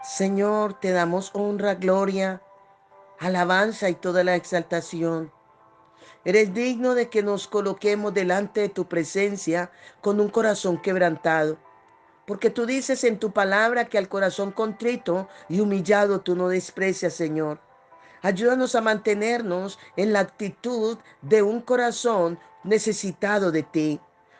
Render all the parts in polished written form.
Señor, te damos honra, gloria, alabanza y toda la exaltación. Eres digno de que nos coloquemos delante de tu presencia con un corazón quebrantado. Porque tú dices en tu palabra que al corazón contrito y humillado tú no desprecias, Señor. Ayúdanos a mantenernos en la actitud de un corazón necesitado de ti,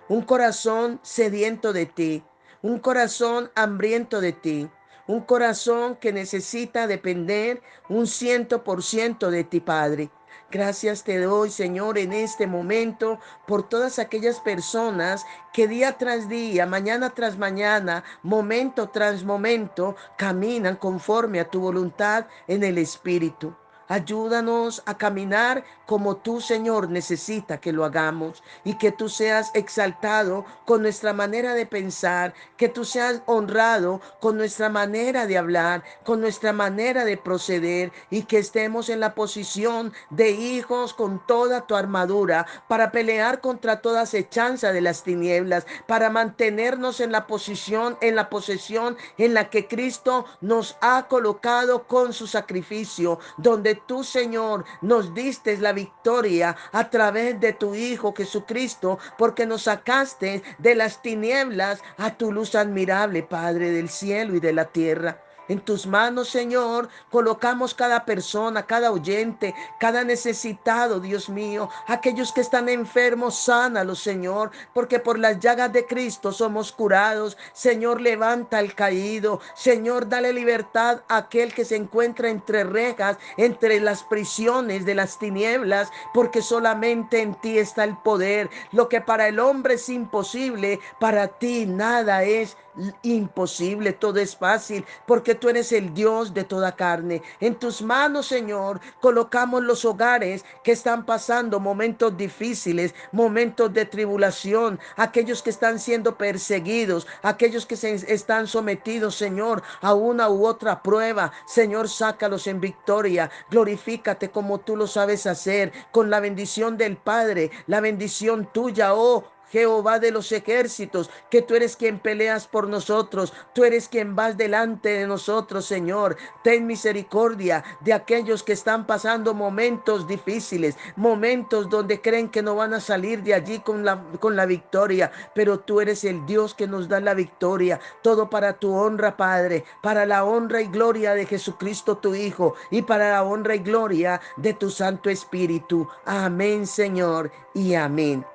un corazón sediento de ti, un corazón hambriento de ti, un corazón que necesita depender un 100% de ti, Padre. Gracias te doy, Señor, en este momento por todas aquellas personas que día tras día, mañana tras mañana, momento tras momento, caminan conforme a tu voluntad en el Espíritu. Ayúdanos a caminar como tú, Señor, necesita que lo hagamos y que tú seas exaltado con nuestra manera de pensar, que tú seas honrado con nuestra manera de hablar, con nuestra manera de proceder y que estemos en la posición de hijos con toda tu armadura para pelear contra toda acechanza de las tinieblas, para mantenernos en la posición, en la posesión en la que Cristo nos ha colocado con su sacrificio, donde tú, Señor, nos diste la victoria a través de tu Hijo Jesucristo, porque nos sacaste de las tinieblas a tu luz admirable, Padre del cielo y de la tierra. En tus manos, Señor, colocamos cada persona, cada oyente, cada necesitado, Dios mío. Aquellos que están enfermos, sánalos, Señor, porque por las llagas de Cristo somos curados. Señor, levanta al caído. Señor, dale libertad a aquel que se encuentra entre rejas, entre las prisiones de las tinieblas, porque solamente en ti está el poder. Lo que para el hombre es imposible, para ti nada es imposible, todo es fácil, porque tú eres el Dios de toda carne. En tus manos, Señor, colocamos los hogares que están pasando momentos difíciles, momentos de tribulación, aquellos que están siendo perseguidos, aquellos que se están sometidos, Señor, a una u otra prueba. Señor, sácalos en victoria. Glorifícate como tú lo sabes hacer, con la bendición del Padre, la bendición tuya, oh Jehová de los ejércitos, que tú eres quien peleas por nosotros, tú eres quien vas delante de nosotros, Señor. Ten misericordia de aquellos que están pasando momentos difíciles, momentos donde creen que no van a salir de allí con la victoria, pero tú eres el Dios que nos da la victoria. Todo para tu honra, Padre, para la honra y gloria de Jesucristo tu Hijo y para la honra y gloria de tu Santo Espíritu. Amén, Señor, y amén.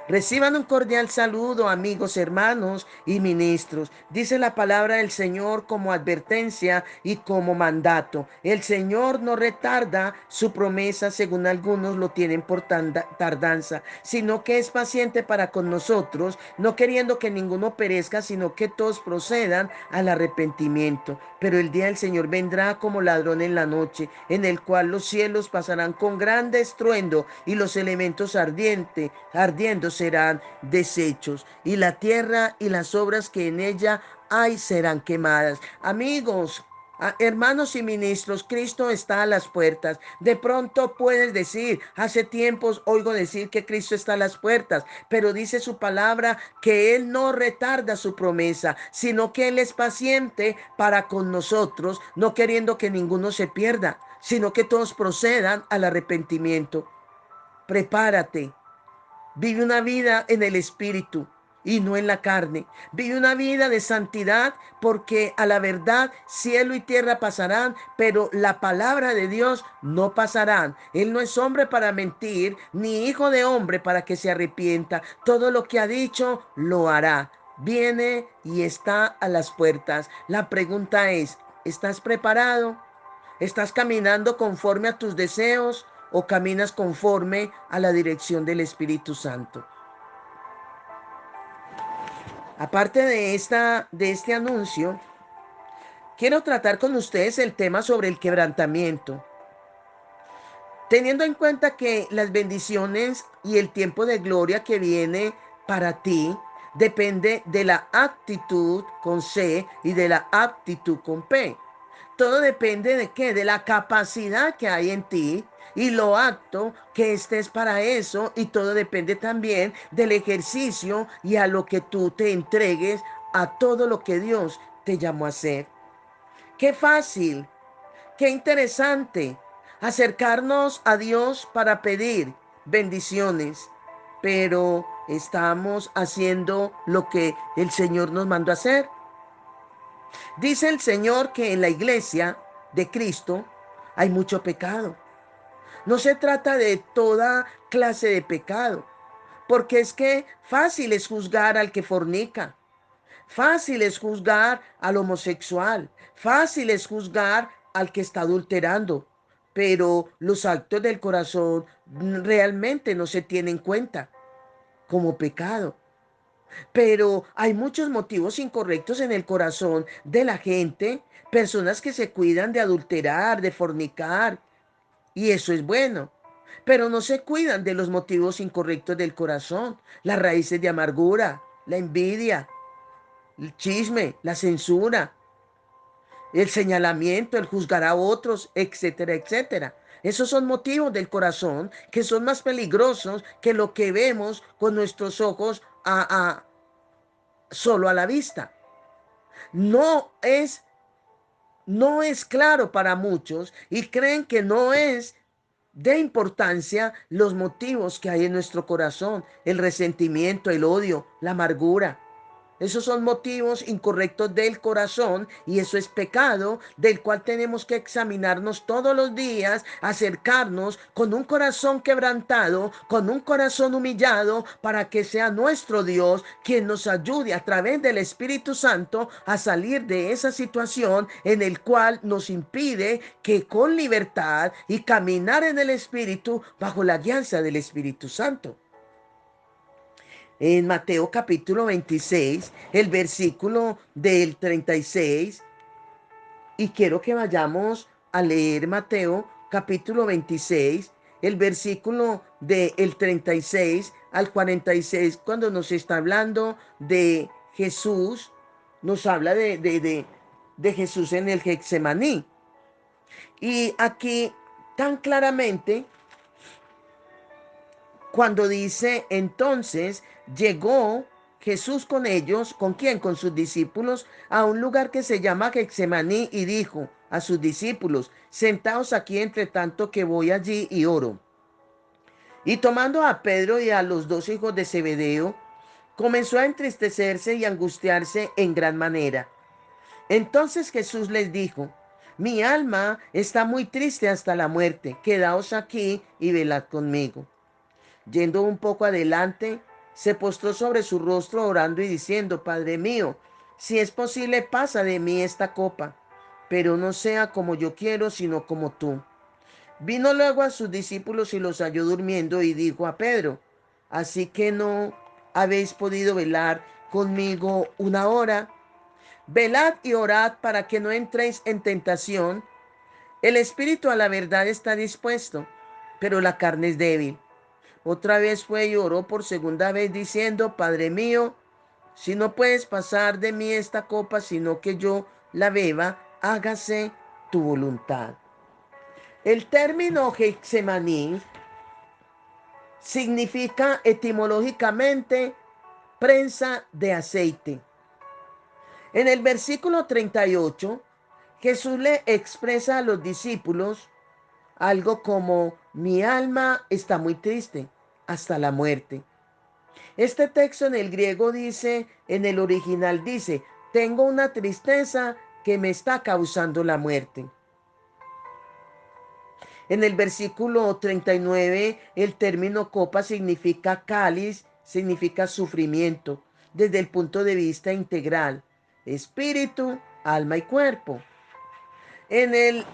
Reciban un cordial saludo, amigos, hermanos y ministros. Dice la palabra del Señor como advertencia y como mandato. El Señor no retarda su promesa, según algunos lo tienen por tardanza, sino que es paciente para con nosotros, no queriendo que ninguno perezca, sino que todos procedan al arrepentimiento. Pero el día del Señor vendrá como ladrón en la noche, en el cual los cielos pasarán con grande estruendo y los elementos ardiendo serán deshechos, y la tierra y las obras que en ella hay serán quemadas. Amigos, hermanos y ministros, Cristo está a las puertas. De pronto puedes decir, hace tiempos oigo decir que Cristo está a las puertas, pero dice su palabra que Él no retarda su promesa, sino que Él es paciente para con nosotros, no queriendo que ninguno se pierda, sino que todos procedan al arrepentimiento. Prepárate. Vive una vida en el Espíritu y no en la carne. Vive una vida de santidad, porque a la verdad cielo y tierra pasarán, pero la palabra de Dios no pasarán. Él no es hombre para mentir, ni hijo de hombre para que se arrepienta. Todo lo que ha dicho lo hará. Viene y está a las puertas. La pregunta es, ¿estás preparado? ¿Estás caminando conforme a tus deseos o caminas conforme a la dirección del Espíritu Santo? Aparte de este anuncio, quiero tratar con ustedes el tema sobre el quebrantamiento, teniendo en cuenta que las bendiciones y el tiempo de gloria que viene para ti depende de la actitud con C y de la aptitud con P. Todo depende de qué, de la capacidad que hay en ti y lo apto que estés para eso, y todo depende también del ejercicio y a lo que tú te entregues a todo lo que Dios te llamó a hacer. Qué fácil, qué interesante acercarnos a Dios para pedir bendiciones, pero estamos haciendo lo que el Señor nos mandó a hacer. Dice el Señor que en la iglesia de Cristo hay mucho pecado. No se trata de toda clase de pecado, porque es que fácil es juzgar al que fornica, fácil es juzgar al homosexual, fácil es juzgar al que está adulterando, pero los actos del corazón realmente no se tienen en cuenta como pecado. Pero hay muchos motivos incorrectos en el corazón de la gente, personas que se cuidan de adulterar, de fornicar, y eso es bueno. Pero no se cuidan de los motivos incorrectos del corazón, las raíces de amargura, la envidia, el chisme, la censura, el señalamiento, el juzgar a otros, etcétera, etcétera. Esos son motivos del corazón que son más peligrosos que lo que vemos con nuestros ojos solo a la vista. No es, no es claro para muchos y creen que no es de importancia los motivos que hay en nuestro corazón, el resentimiento, el odio, la amargura. Esos son motivos incorrectos del corazón y eso es pecado del cual tenemos que examinarnos todos los días, acercarnos con un corazón quebrantado, con un corazón humillado, para que sea nuestro Dios quien nos ayude a través del Espíritu Santo a salir de esa situación en el cual nos impide que con libertad y caminar en el Espíritu bajo la guianza del Espíritu Santo. En Mateo capítulo 26, el versículo del 36, y quiero que vayamos a leer Mateo capítulo 26, el versículo del 36 al 46, cuando nos está hablando de Jesús, nos habla de Jesús en el Getsemaní. Y aquí tan claramente cuando dice, entonces llegó Jesús con ellos, ¿con quién? Con sus discípulos, a un lugar que se llama Getsemaní y dijo a sus discípulos, sentaos aquí entre tanto que voy allí y oro. Y tomando a Pedro y a los dos hijos de Zebedeo, comenzó a entristecerse y angustiarse en gran manera. Entonces Jesús les dijo, mi alma está muy triste hasta la muerte, quedaos aquí y velad conmigo. Yendo un poco adelante, se postró sobre su rostro orando y diciendo, Padre mío, si es posible, pasa de mí esta copa, pero no sea como yo quiero, sino como tú. Vino luego a sus discípulos y los halló durmiendo y dijo a Pedro, así que no habéis podido velar conmigo una hora. Velad y orad para que no entréis en tentación. El espíritu a la verdad está dispuesto, pero la carne es débil. Otra vez fue y oró por segunda vez diciendo, Padre mío, si no puedes pasar de mí esta copa, sino que yo la beba, hágase tu voluntad. El término Getsemaní significa etimológicamente prensa de aceite. En el versículo 38, Jesús le expresa a los discípulos algo como, mi alma está muy triste hasta la muerte. Este texto en el griego dice, en el original dice, tengo una tristeza que me está causando la muerte. En el versículo 39, el término copa significa cáliz, significa sufrimiento, desde el punto de vista integral, espíritu, alma y cuerpo. En el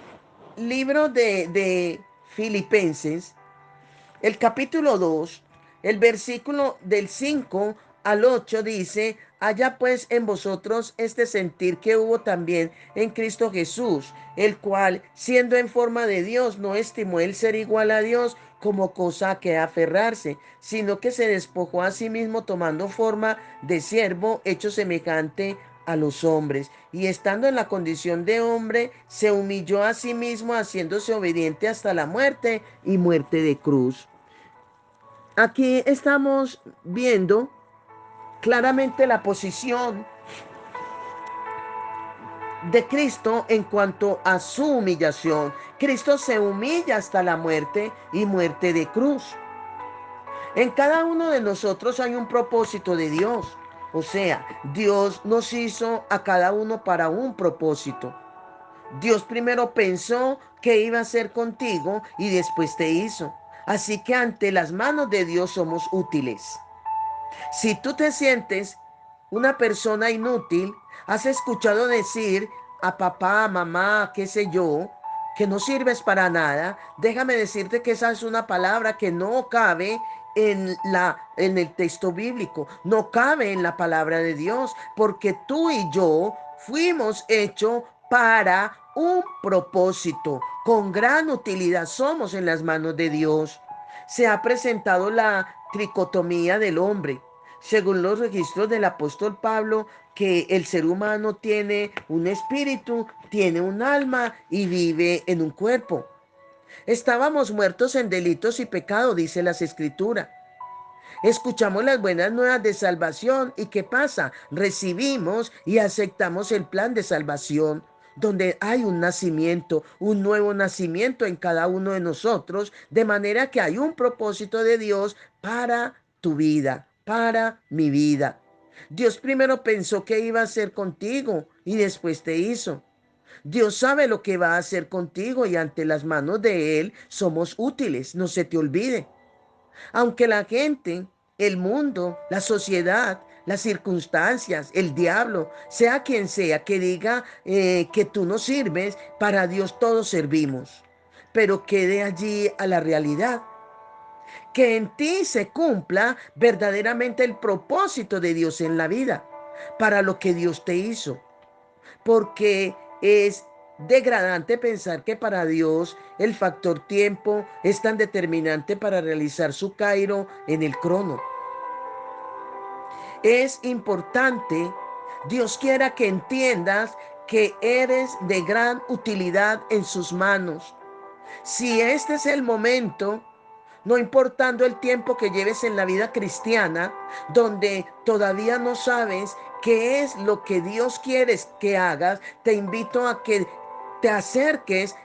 libro de Filipenses, el capítulo 2, el versículo del 5 al 8 dice, haya pues en vosotros este sentir que hubo también en Cristo Jesús, el cual, siendo en forma de Dios, no estimó el ser igual a Dios como cosa a que aferrarse, sino que se despojó a sí mismo tomando forma de siervo, hecho semejante a los hombres, y estando en la condición de hombre, se humilló a sí mismo, haciéndose obediente hasta la muerte y muerte de cruz. Aquí estamos viendo claramente la posición de Cristo en cuanto a su humillación. Cristo se humilla hasta la muerte y muerte de cruz. En cada uno de nosotros hay un propósito de Dios. O sea, Dios nos hizo a cada uno para un propósito. Dios primero pensó que iba a hacer contigo y después te hizo. Así que ante las manos de Dios somos útiles. Si tú te sientes una persona inútil, has escuchado decir a papá, mamá, qué sé yo, que no sirves para nada, déjame decirte que esa es una palabra que no cabe en el texto bíblico, no cabe en la palabra de Dios, porque tú y yo fuimos hechos para un propósito, con gran utilidad somos en las manos de Dios. Se ha presentado la tricotomía del hombre, según los registros del apóstol Pablo, que el ser humano tiene un espíritu, tiene un alma y vive en un cuerpo. Estábamos muertos en delitos y pecado, dice las escrituras. Escuchamos las buenas nuevas de salvación y ¿qué pasa? Recibimos y aceptamos el plan de salvación, donde hay un nacimiento, un nuevo nacimiento en cada uno de nosotros, de manera que hay un propósito de Dios para tu vida, para mi vida. Dios primero pensó que iba a hacer contigo y después te hizo. Dios sabe lo que va a hacer contigo y ante las manos de Él somos útiles, no se te olvide. Aunque la gente, el mundo, la sociedad, las circunstancias, el diablo, sea quien sea, que diga que tú no sirves, para Dios todos servimos. Pero quede allí a la realidad. Que en ti se cumpla verdaderamente el propósito de Dios en la vida, para lo que Dios te hizo. Porque es degradante pensar que para Dios el factor tiempo es tan determinante para realizar su Cairo en el crono. Es importante, Dios quiera que entiendas que eres de gran utilidad en sus manos. Si este es el momento, no importando el tiempo que lleves en la vida cristiana, donde todavía no sabes qué es lo que Dios quiere que hagas, te invito a que te acerques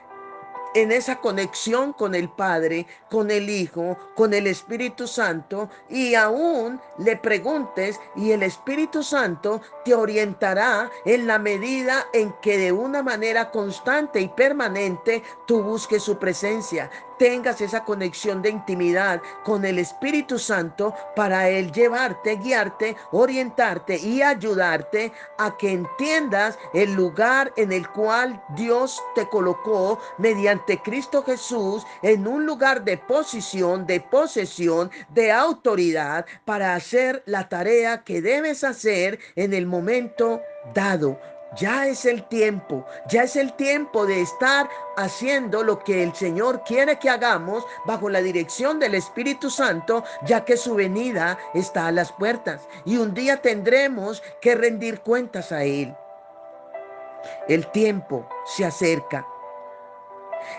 en esa conexión con el Padre, con el Hijo, con el Espíritu Santo, y aún le preguntes y el Espíritu Santo te orientará en la medida en que de una manera constante y permanente tú busques su presencia, tengas esa conexión de intimidad con el Espíritu Santo para Él llevarte, guiarte, orientarte y ayudarte a que entiendas el lugar en el cual Dios te colocó mediante Cristo Jesús en un lugar de posición, de posesión, de autoridad para hacer la tarea que debes hacer en el momento dado. Ya es el tiempo, ya es el tiempo de estar haciendo lo que el Señor quiere que hagamos bajo la dirección del Espíritu Santo, ya que su venida está a las puertas y un día tendremos que rendir cuentas a Él. El tiempo se acerca.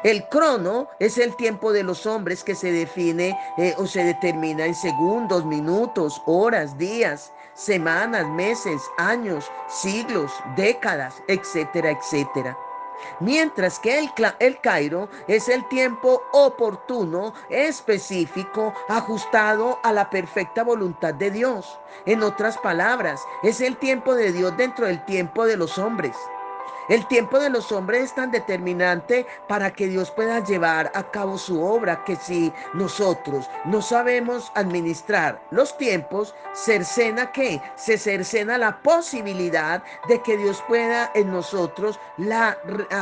El crono es el tiempo de los hombres que se define o se determina en segundos, minutos, horas, días, semanas, meses, años, siglos, décadas, etcétera, etcétera. Mientras que el Cairo es el tiempo oportuno, específico, ajustado a la perfecta voluntad de Dios. En otras palabras, es el tiempo de Dios dentro del tiempo de los hombres. El tiempo de los hombres es tan determinante para que Dios pueda llevar a cabo su obra, que si nosotros no sabemos administrar los tiempos, se cercena la posibilidad de que Dios pueda en nosotros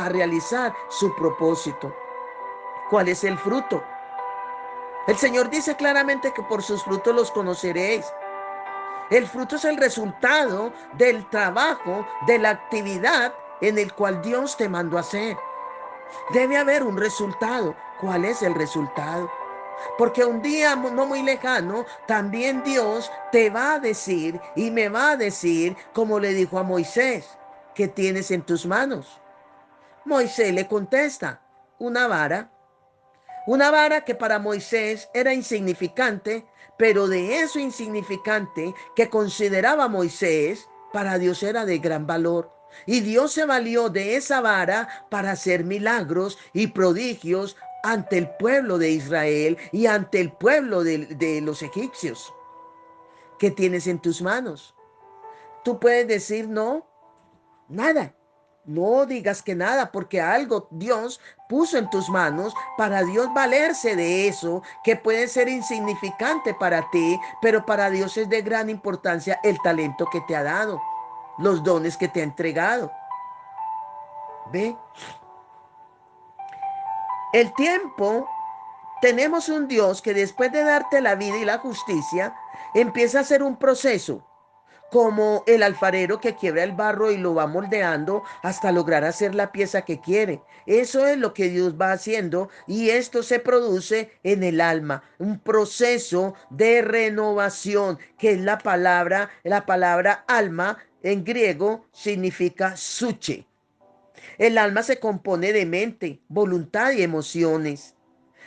realizar su propósito. ¿Cuál es el fruto? El Señor dice claramente que por sus frutos los conoceréis. El fruto es el resultado del trabajo, de la actividad en el cual Dios te mandó a hacer. Debe haber un resultado. ¿Cuál es el resultado? Porque un día no muy lejano, también Dios te va a decir y me va a decir, como le dijo a Moisés, ¿qué tienes en tus manos? Moisés le contesta, una vara. Una vara que para Moisés era insignificante, pero de eso insignificante que consideraba Moisés, para Dios era de gran valor. Y Dios se valió de esa vara para hacer milagros y prodigios ante el pueblo de Israel y ante el pueblo de los egipcios. ¿Qué tienes en tus manos? Tú puedes decir no, nada. No digas que nada, porque algo Dios puso en tus manos para Dios valerse de eso, que puede ser insignificante para ti, pero para Dios es de gran importancia el talento que te ha dado, los dones que te ha entregado. ¿Ve? El tiempo, tenemos un Dios que después de darte la vida y la justicia, empieza a hacer un proceso como el alfarero que quiebra el barro y lo va moldeando hasta lograr hacer la pieza que quiere. Eso es lo que Dios va haciendo y esto se produce en el alma, un proceso de renovación, que es la palabra alma en griego significa suche. El alma se compone de mente, voluntad y emociones.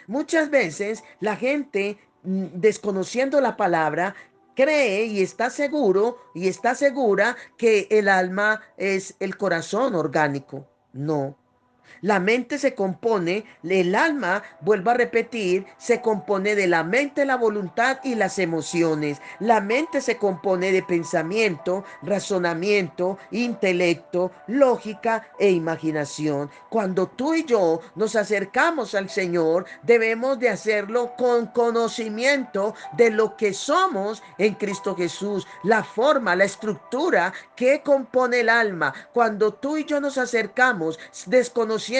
Muchas veces la gente, desconociendo la palabra, cree y está seguro y está segura que el alma es el corazón orgánico. No. La mente se compone, el alma, vuelvo a repetir, se compone de la mente, la voluntad y las emociones. La mente se compone de pensamiento, razonamiento, intelecto, lógica e imaginación. Cuando tú y yo nos acercamos al Señor, debemos de hacerlo con conocimiento de lo que somos en Cristo Jesús, la forma, la estructura que compone el alma. Cuando tú y yo nos acercamos desconociendo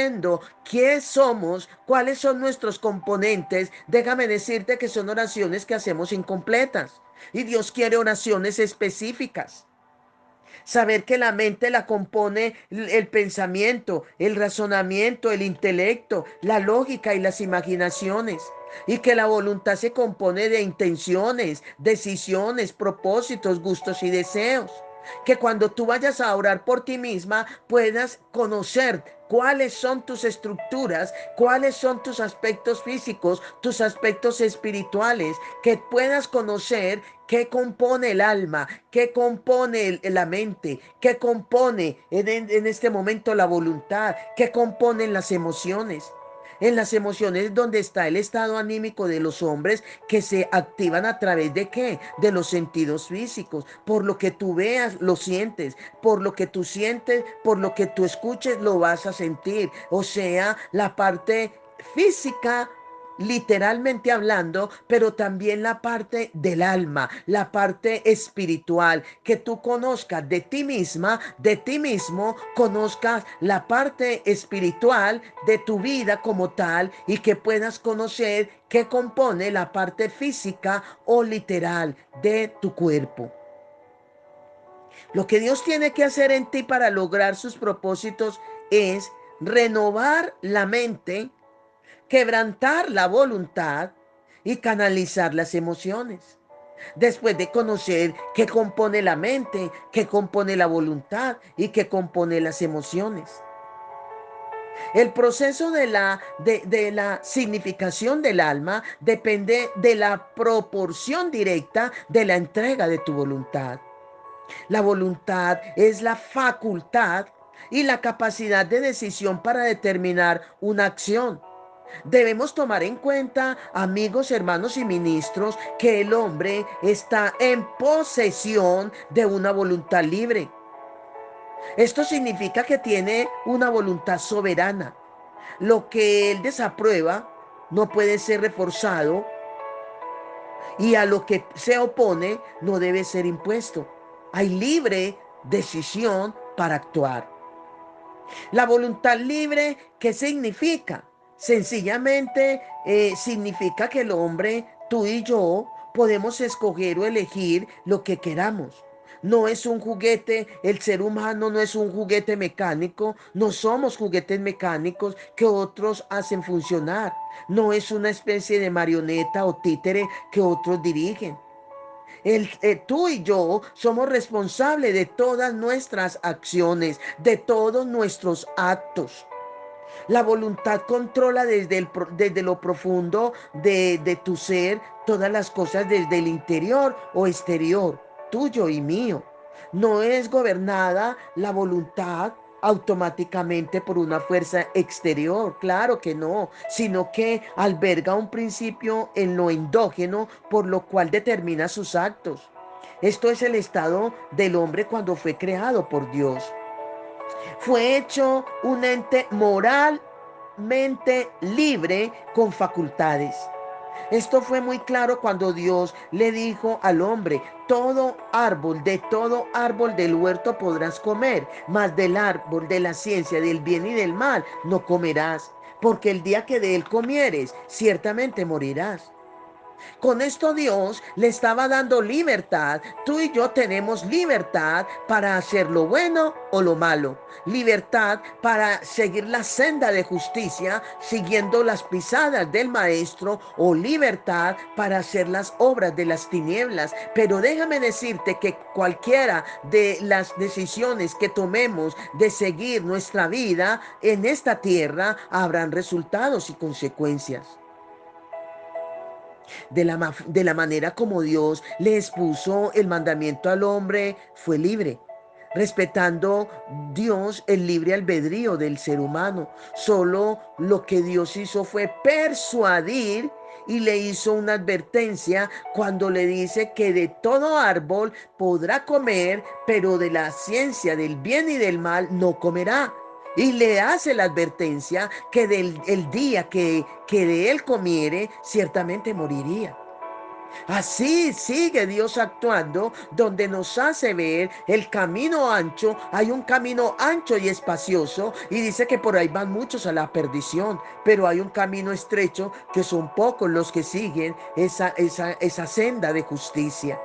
qué somos, cuáles son nuestros componentes, déjame decirte que son oraciones que hacemos incompletas. Y Dios quiere oraciones específicas. Saber que la mente la compone el pensamiento, el razonamiento, el intelecto, la lógica y las imaginaciones. Y que la voluntad se compone de intenciones, decisiones, propósitos, gustos y deseos. Que cuando tú vayas a orar por ti misma puedas conocer cuáles son tus estructuras, cuáles son tus aspectos físicos, tus aspectos espirituales, que puedas conocer qué compone el alma, qué compone la mente, qué compone en este momento la voluntad, qué componen las emociones. En las emociones donde está el estado anímico de los hombres que se activan a través de qué? De los sentidos físicos. Por lo que tú veas, lo sientes. Por lo que tú sientes, por lo que tú escuches, lo vas a sentir. O sea, la parte física, literalmente hablando, pero también la parte del alma, la parte espiritual, que tú conozcas de ti misma, de ti mismo, conozcas la parte espiritual de tu vida como tal y que puedas conocer qué compone la parte física o literal de tu cuerpo. Lo que Dios tiene que hacer en ti para lograr sus propósitos es renovar la mente, quebrantar la voluntad y canalizar las emociones. Después de conocer qué compone la mente, qué compone la voluntad y qué compone las emociones. El proceso de la significación del alma depende de la proporción directa de la entrega de tu voluntad. La voluntad es la facultad y la capacidad de decisión para determinar una acción. Debemos tomar en cuenta, amigos, hermanos y ministros, que el hombre está en posesión de una voluntad libre. Esto significa que tiene una voluntad soberana. Lo que él desaprueba no puede ser reforzado y a lo que se opone no debe ser impuesto. Hay libre decisión para actuar. La voluntad libre, ¿qué significa? Sencillamente significa que el hombre, tú y yo, podemos escoger o elegir lo que queramos. No es un juguete, el ser humano no es un juguete mecánico, no somos juguetes mecánicos que otros hacen funcionar. No es una especie de marioneta o títere que otros dirigen. Tú y yo somos responsables de todas nuestras acciones, de todos nuestros actos. La voluntad controla desde lo profundo de tu ser todas las cosas desde el interior o exterior, tuyo y mío. No es gobernada la voluntad automáticamente por una fuerza exterior, claro que no, sino que alberga un principio en lo endógeno por lo cual determina sus actos. Esto es el estado del hombre cuando fue creado por Dios. Fue hecho un ente moralmente libre con facultades. Esto fue muy claro cuando Dios le dijo al hombre: todo árbol del huerto podrás comer, mas del árbol de la ciencia del bien y del mal no comerás, porque el día que de él comieres, ciertamente morirás. Con esto Dios le estaba dando libertad. Tú y yo tenemos libertad para hacer lo bueno o lo malo. Libertad para seguir la senda de justicia, siguiendo las pisadas del maestro, o libertad para hacer las obras de las tinieblas. Pero déjame decirte que cualquiera de las decisiones que tomemos de seguir nuestra vida en esta tierra, habrán resultados y consecuencias. De la manera como Dios le expuso el mandamiento al hombre, fue libre, respetando Dios el libre albedrío del ser humano. Solo lo que Dios hizo fue persuadir, y le hizo una advertencia cuando le dice que de todo árbol podrá comer, pero de la ciencia del bien y del mal no comerá. Y le hace la advertencia que del el día que de él comiere, ciertamente moriría. Así sigue Dios actuando, donde nos hace ver el camino ancho. Hay un camino ancho y espacioso, y dice que por ahí van muchos a la perdición, pero hay un camino estrecho que son pocos los que siguen esa senda de justicia.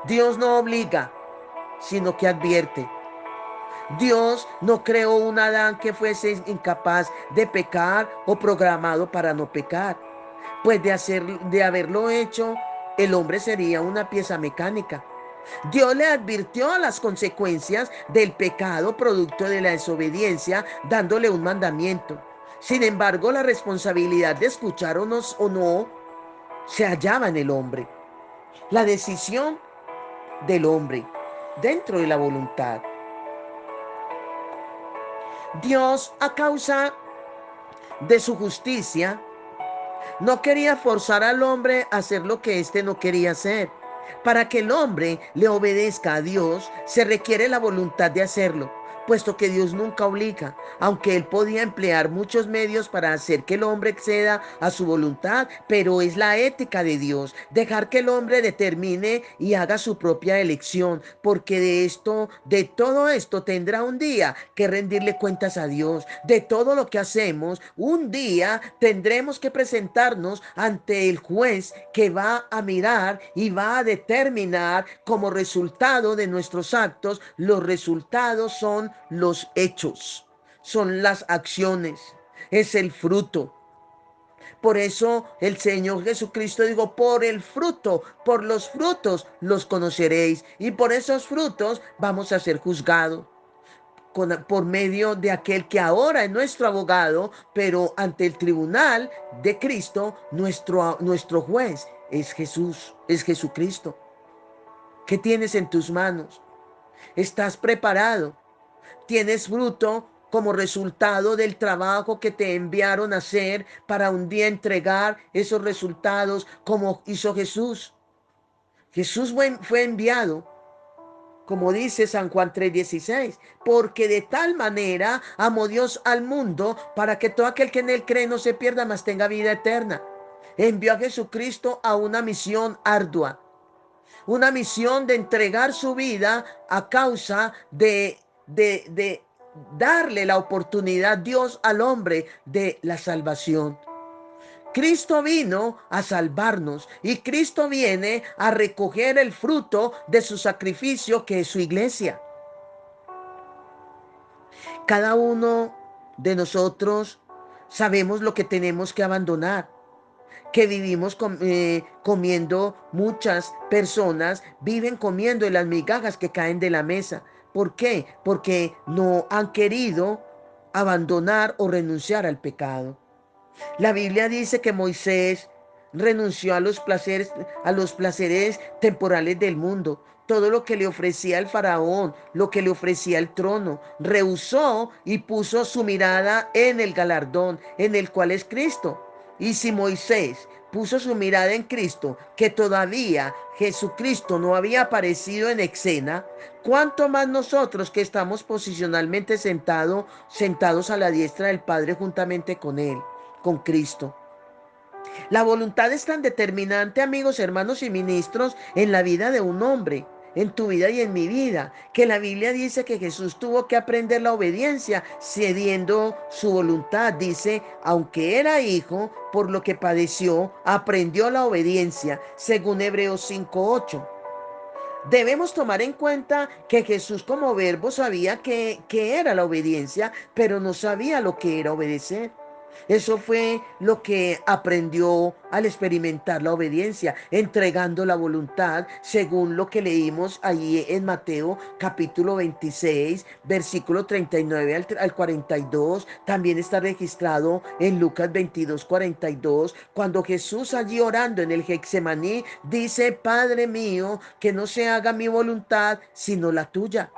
Dios no obliga, sino que advierte. Dios no creó un Adán que fuese incapaz de pecar o programado para no pecar. Pues de haberlo hecho, el hombre sería una pieza mecánica. Dios le advirtió las consecuencias del pecado producto de la desobediencia, dándole un mandamiento. Sin embargo, la responsabilidad de escuchar o no se hallaba en el hombre. La decisión del hombre dentro de la voluntad. Dios, a causa de su justicia, no quería forzar al hombre a hacer lo que éste no quería hacer. Para que el hombre le obedezca a Dios, se requiere la voluntad de hacerlo, puesto que Dios nunca obliga, aunque él podía emplear muchos medios para hacer que el hombre acceda a su voluntad, pero es la ética de Dios, dejar que el hombre determine y haga su propia elección, porque de todo esto tendrá un día que rendirle cuentas a Dios. De todo lo que hacemos, un día tendremos que presentarnos ante el juez, que va a mirar y va a determinar como resultado de nuestros actos. Los resultados son los hechos, son las acciones, es el fruto. Por eso el Señor Jesucristo dijo: por el fruto, por los frutos los conoceréis, y por esos frutos vamos a ser juzgados. Por medio de aquel que ahora es nuestro abogado, pero ante el tribunal de Cristo, nuestro juez es Jesús, es Jesucristo. ¿Qué tienes en tus manos? ¿Estás preparado? ¿Tienes fruto como resultado del trabajo que te enviaron a hacer, para un día entregar esos resultados como hizo Jesús? Jesús fue enviado, como dice San Juan 3:16, porque de tal manera amó Dios al mundo, para que todo aquel que en él cree no se pierda, mas tenga vida eterna. Envió a Jesucristo a una misión ardua, una misión de entregar su vida a causa de darle la oportunidad Dios al hombre de la salvación. Cristo vino a salvarnos, y Cristo viene a recoger el fruto de su sacrificio, que es su iglesia. Cada uno de nosotros sabemos lo que tenemos que abandonar, que vivimos comiendo. Muchas personas viven comiendo de las migajas que caen de la mesa. ¿Por qué? Porque no han querido abandonar o renunciar al pecado. La Biblia dice que Moisés renunció a los placeres temporales del mundo. todo lo que le ofrecía el faraón, lo que le ofrecía el trono. Rehusó y puso su mirada en el galardón, en el cual es Cristo. Y si Moisés puso su mirada en Cristo, que todavía Jesucristo no había aparecido en escena, ¿cuánto más nosotros que estamos posicionalmente sentados a la diestra del Padre juntamente con Él, con Cristo? La voluntad es tan determinante, amigos, hermanos y ministros, en la vida de un hombre, en tu vida y en mi vida, que la Biblia dice que Jesús tuvo que aprender la obediencia, cediendo su voluntad. Dice, aunque era hijo, por lo que padeció, aprendió la obediencia, según Hebreos 5:8. Debemos tomar en cuenta que Jesús como verbo sabía que era la obediencia, pero no sabía lo que era obedecer. Eso fue lo que aprendió al experimentar la obediencia, entregando la voluntad, según lo que leímos allí en Mateo capítulo 26, versículo 39 al 42. También está registrado en Lucas 22, 42, cuando Jesús allí orando en el Getsemaní dice, Padre mío, que no se haga mi voluntad, sino la tuya.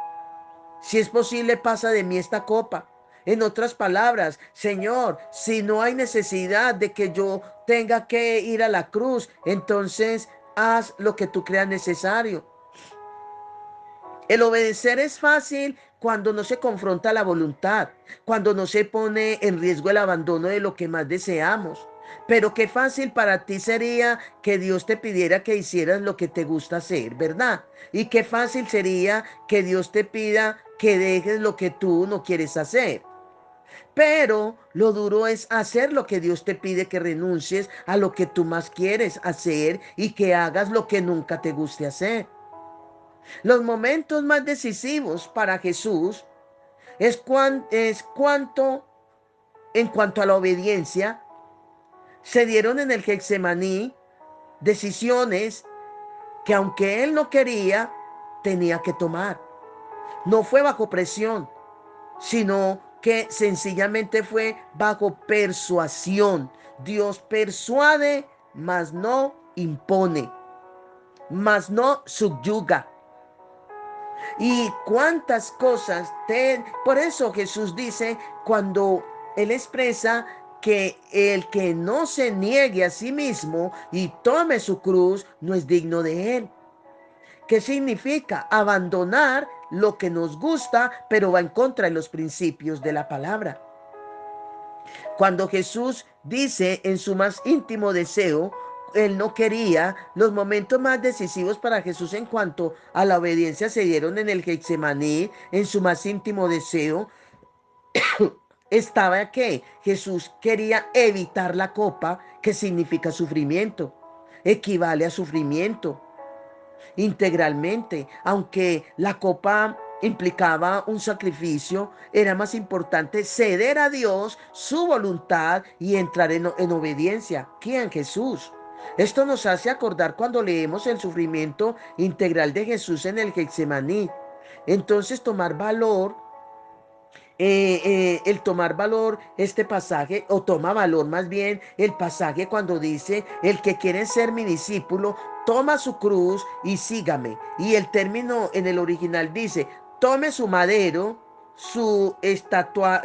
Si es posible, pasa de mí esta copa. En otras palabras, Señor, si no hay necesidad de que yo tenga que ir a la cruz, entonces haz lo que tú creas necesario. El obedecer es fácil cuando no se confronta la voluntad, cuando no se pone en riesgo el abandono de lo que más deseamos. Pero qué fácil para ti sería que Dios te pidiera que hicieras lo que te gusta hacer, ¿verdad? Y qué fácil sería que Dios te pida que dejes lo que tú no quieres hacer. Pero lo duro es hacer lo que Dios te pide, que renuncies a lo que tú más quieres hacer y que hagas lo que nunca te guste hacer. Los momentos más decisivos para Jesús en cuanto a la obediencia, se dieron en el Getsemaní, decisiones que aunque él no quería, tenía que tomar. No fue bajo presión, sino que sencillamente fue bajo persuasión. Dios persuade, mas no impone, mas no subyuga. Y cuántas cosas por eso Jesús dice, cuando él expresa que el que no se niegue a sí mismo y tome su cruz no es digno de él. ¿Qué significa? Abandonar lo que nos gusta, pero va en contra de los principios de la palabra. Cuando Jesús dice en su más íntimo deseo, él no quería, los momentos más decisivos para Jesús en cuanto a la obediencia se dieron en el Getsemaní, en su más íntimo deseo. Estaba que Jesús quería evitar la copa, que significa sufrimiento, equivale a sufrimiento integralmente, aunque la copa implicaba un sacrificio, era más importante ceder a Dios su voluntad y entrar en obediencia. ¿Quién? Jesús. Esto nos hace acordar cuando leemos el sufrimiento integral de Jesús en el Getsemaní. Entonces tomar valor el tomar valor este pasaje, o toma valor más bien el pasaje cuando dice, el que quiere ser mi discípulo, toma su cruz y sígame. Y el término en el original dice, tome su madero, su estatua,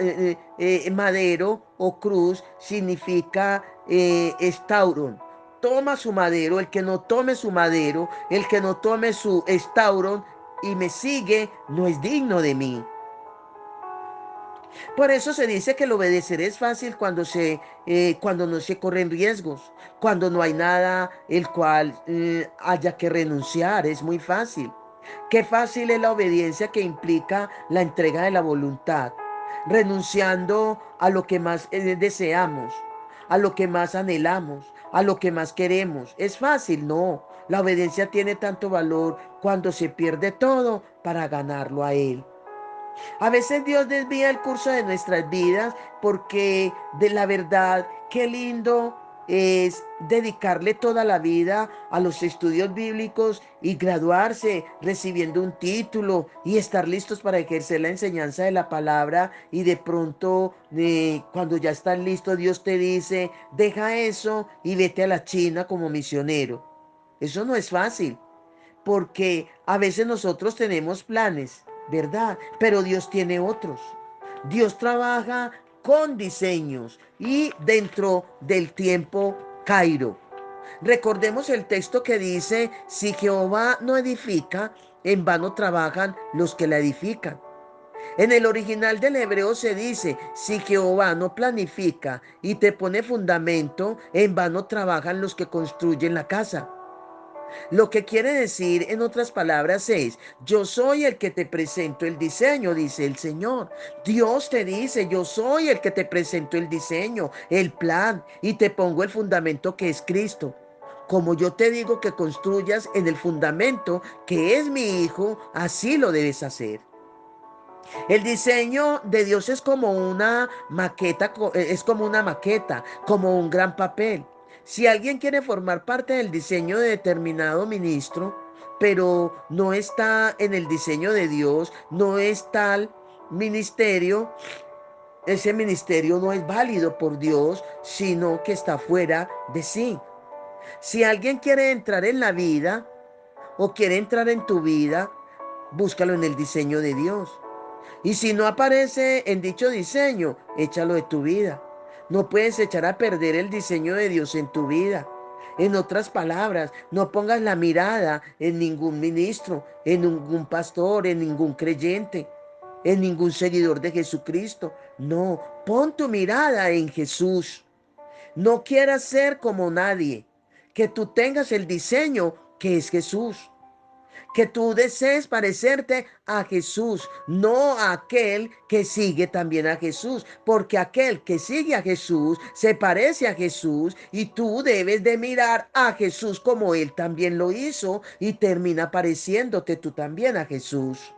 madero o cruz significa estauron. Toma su madero, el que no tome su madero, el que no tome su estauron y me sigue, no es digno de mí. Por eso se dice que el obedecer es fácil cuando no se corren riesgos, cuando no hay nada el cual haya que renunciar, es muy fácil. Qué fácil es la obediencia que implica la entrega de la voluntad, renunciando a lo que más deseamos, a lo que más anhelamos, a lo que más queremos. ¿Es fácil? No. La obediencia tiene tanto valor cuando se pierde todo para ganarlo a Él. A veces Dios desvía el curso de nuestras vidas porque de la verdad, qué lindo es dedicarle toda la vida a los estudios bíblicos y graduarse recibiendo un título y estar listos para ejercer la enseñanza de la palabra y de pronto cuando ya estás listo Dios te dice, deja eso y vete a la China como misionero. Eso no es fácil porque a veces nosotros tenemos planes, ¿verdad? Pero Dios tiene otros. Dios trabaja con diseños y dentro del tiempo Cairo. Recordemos el texto que dice, si Jehová no edifica, en vano trabajan los que la edifican. En el original del hebreo se dice, si Jehová no planifica y te pone fundamento, en vano trabajan los que construyen la casa. Lo que quiere decir, en otras palabras, es, yo soy el que te presento el diseño, dice el Señor. Dios te dice, yo soy el que te presento el diseño, el plan, y te pongo el fundamento que es Cristo. Como yo te digo que construyas en el fundamento que es mi Hijo, así lo debes hacer. El diseño de Dios es como una maqueta, es como una maqueta, como un gran papel. Si alguien quiere formar parte del diseño de determinado ministro, pero no está en el diseño de Dios, no es tal ministerio, ese ministerio no es válido por Dios, sino que está fuera de sí. Si alguien quiere entrar en la vida o quiere entrar en tu vida, búscalo en el diseño de Dios. Y si no aparece en dicho diseño, échalo de tu vida. No puedes echar a perder el diseño de Dios en tu vida. En otras palabras, no pongas la mirada en ningún ministro, en ningún pastor, en ningún creyente, en ningún seguidor de Jesucristo. No, pon tu mirada en Jesús. No quieras ser como nadie. Que tú tengas el diseño que es Jesús. Que tú desees parecerte a Jesús, no a aquel que sigue también a Jesús, porque aquel que sigue a Jesús se parece a Jesús y tú debes de mirar a Jesús como él también lo hizo y termina pareciéndote tú también a Jesús.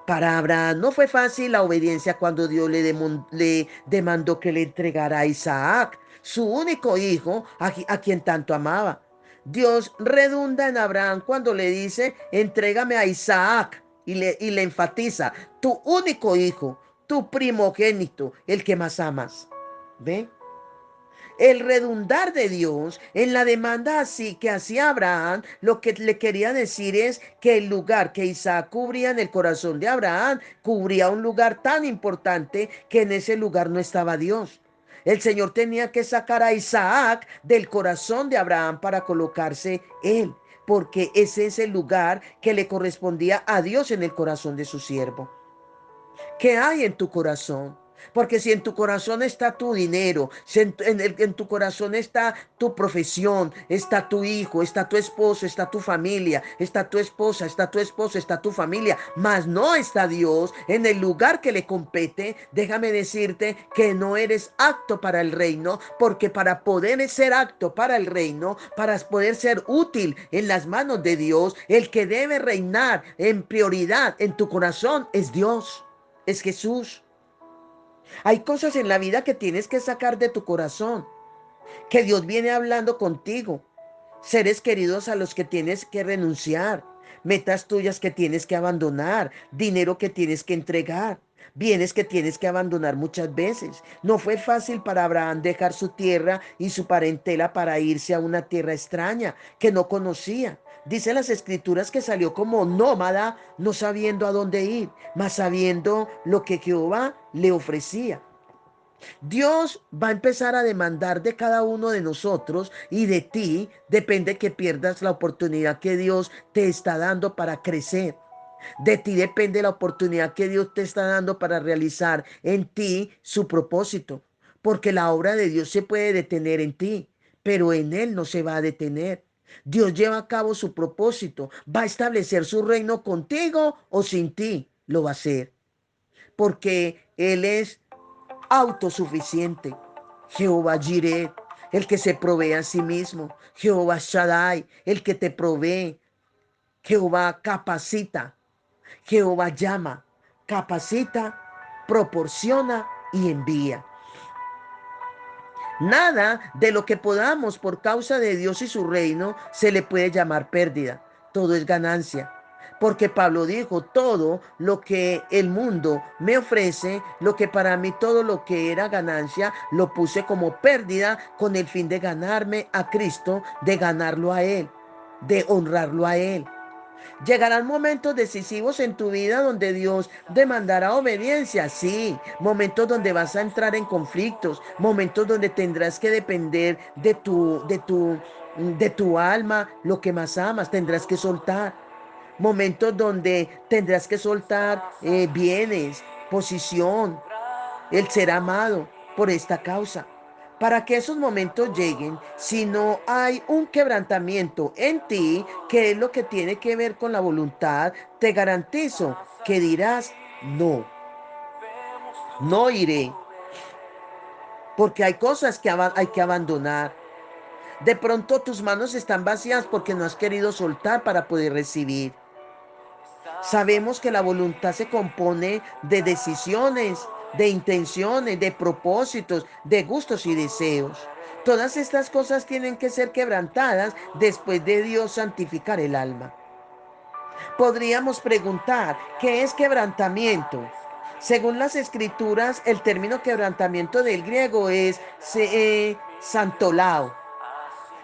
Para Abraham no fue fácil la obediencia cuando Dios le demandó que le entregara a Isaac, su único hijo, a quien tanto amaba. Dios redunda en Abraham cuando le dice, entrégame a Isaac, y le enfatiza, tu único hijo, tu primogénito, el que más amas. ¿Ve? El redundar de Dios en la demanda así que hacía Abraham, lo que le quería decir es que el lugar que Isaac cubría en el corazón de Abraham, cubría un lugar tan importante que en ese lugar no estaba Dios. El Señor tenía que sacar a Isaac del corazón de Abraham para colocarse él, porque ese es el lugar que le correspondía a Dios en el corazón de su siervo. ¿Qué hay en tu corazón? Porque si en tu corazón está tu dinero, si en tu corazón está tu profesión, está tu hijo, está tu esposo, está tu familia, está tu esposa, está tu esposo, está tu familia, mas no está Dios en el lugar que le compete, déjame decirte que no eres apto para el reino, porque para poder ser apto para el reino, para poder ser útil en las manos de Dios, el que debe reinar en prioridad en tu corazón es Dios. Es Jesús. Hay cosas en la vida que tienes que sacar de tu corazón, que Dios viene hablando contigo. Seres queridos a los que tienes que renunciar, metas tuyas que tienes que abandonar, dinero que tienes que entregar, bienes que tienes que abandonar muchas veces. No fue fácil para Abraham dejar su tierra y su parentela para irse a una tierra extraña que no conocía. Dice las escrituras que salió como nómada, no sabiendo a dónde ir, mas sabiendo lo que Jehová le ofrecía. Dios va a empezar a demandar de cada uno de nosotros y de ti, depende que pierdas la oportunidad que Dios te está dando para crecer. De ti depende la oportunidad que Dios te está dando para realizar en ti su propósito, porque la obra de Dios se puede detener en ti, pero en Él no se va a detener. Dios lleva a cabo su propósito, va a establecer su reino contigo o sin ti, lo va a hacer, porque Él es autosuficiente. Jehová Jireh, el que se provee a sí mismo. Jehová Shaddai, el que te provee. Jehová capacita. Jehová llama, capacita, proporciona y envía. Nada de lo que podamos por causa de Dios y su reino se le puede llamar pérdida. Todo es ganancia. Porque Pablo dijo, todo lo que el mundo me ofrece, lo que para mí todo lo que era ganancia, lo puse como pérdida con el fin de ganarme a Cristo, de ganarlo a Él. de honrarlo a Él. Llegarán momentos decisivos en tu vida donde Dios demandará obediencia, sí, momentos donde vas a entrar en conflictos, momentos donde tendrás que depender de tu alma, lo que más amas, tendrás que soltar. Momentos donde tendrás que soltar bienes, posición, el ser amado por esta causa. Para que esos momentos lleguen, si no hay un quebrantamiento en ti, que es lo que tiene que ver con la voluntad, te garantizo que dirás, no, no iré, porque hay cosas que hay que abandonar. De pronto tus manos están vacías porque no has querido soltar para poder recibir. Sabemos que la voluntad se compone de decisiones, de intenciones, de propósitos, de gustos y deseos. Todas estas cosas tienen que ser quebrantadas después de Dios santificar el alma. Podríamos preguntar, ¿qué es quebrantamiento? Según las escrituras, el término quebrantamiento del griego es santolao.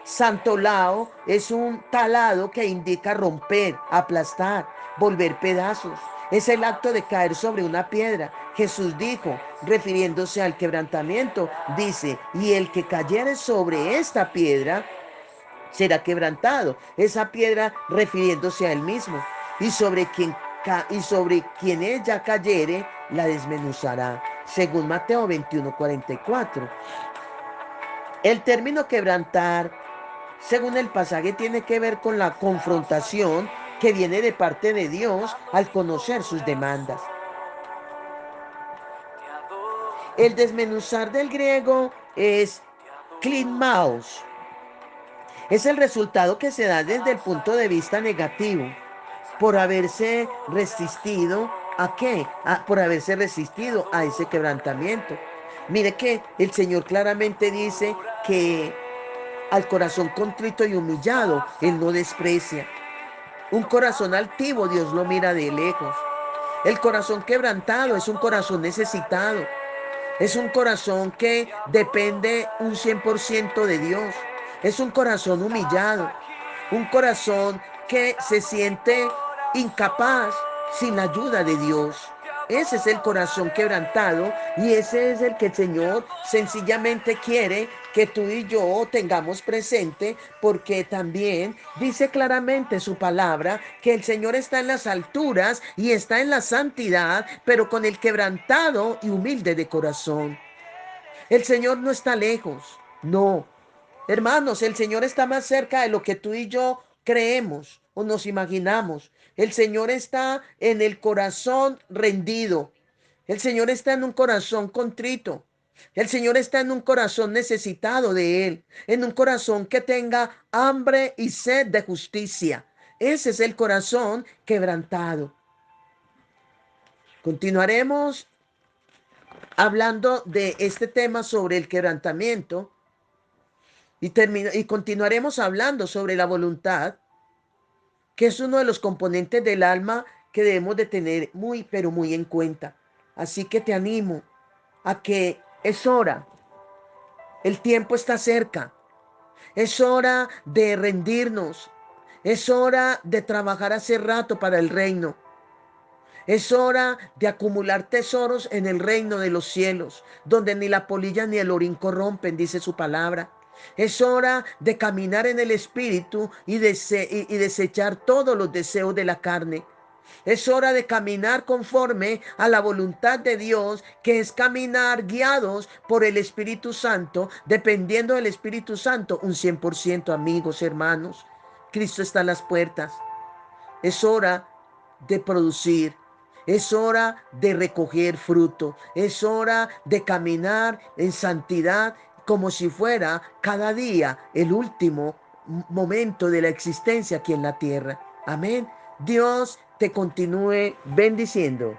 Santolao es un talado que indica romper, aplastar, volver pedazos. Es el acto de caer sobre una piedra. Jesús dijo, refiriéndose al quebrantamiento, dice, y el que cayere sobre esta piedra será quebrantado. Esa piedra refiriéndose a él mismo. Y sobre quien ella cayere, la desmenuzará. Según Mateo 21:44. El término quebrantar, según el pasaje, tiene que ver con la confrontación que viene de parte de Dios al conocer sus demandas. El desmenuzar del griego es klimmaos. Es el resultado que se da desde el punto de vista negativo por haberse resistido ¿a qué? Por haberse resistido a ese quebrantamiento. Mire que el Señor claramente dice que al corazón contrito y humillado Él no desprecia. Un corazón altivo Dios lo mira de lejos. El corazón quebrantado es un corazón necesitado. Es un corazón que depende un 100% de Dios. Es un corazón humillado. Un corazón que se siente incapaz sin la ayuda de Dios. Ese es el corazón quebrantado y ese es el que el Señor sencillamente quiere que tú y yo tengamos presente, porque también dice claramente su palabra que el Señor está en las alturas y está en la santidad, pero con el quebrantado y humilde de corazón. El Señor no está lejos, no. Hermanos, el Señor está más cerca de lo que tú y yo creemos o nos imaginamos. El Señor está en el corazón rendido. El Señor está en un corazón contrito. El Señor está en un corazón necesitado de Él, en un corazón que tenga hambre y sed de justicia. Ese es el corazón quebrantado. Continuaremos hablando de este tema sobre el quebrantamiento y continuaremos hablando sobre la voluntad, que es uno de los componentes del alma que debemos de tener muy, pero muy en cuenta. Así que te animo a que es hora, el tiempo está cerca, es hora de rendirnos, es hora de trabajar hace rato para el reino. Es hora de acumular tesoros en el reino de los cielos, donde ni la polilla ni el orín corrompen, dice su palabra. Es hora de caminar en el Espíritu y desechar todos los deseos de la carne. Es hora de caminar conforme a la voluntad de Dios, que es caminar guiados por el Espíritu Santo, dependiendo del Espíritu Santo, un 100%, amigos, hermanos. Cristo está a las puertas. Es hora de producir. Es hora de recoger fruto. Es hora de caminar en santidad como si fuera cada día el último momento de la existencia aquí en la tierra. Amén. Dios te continúe bendiciendo.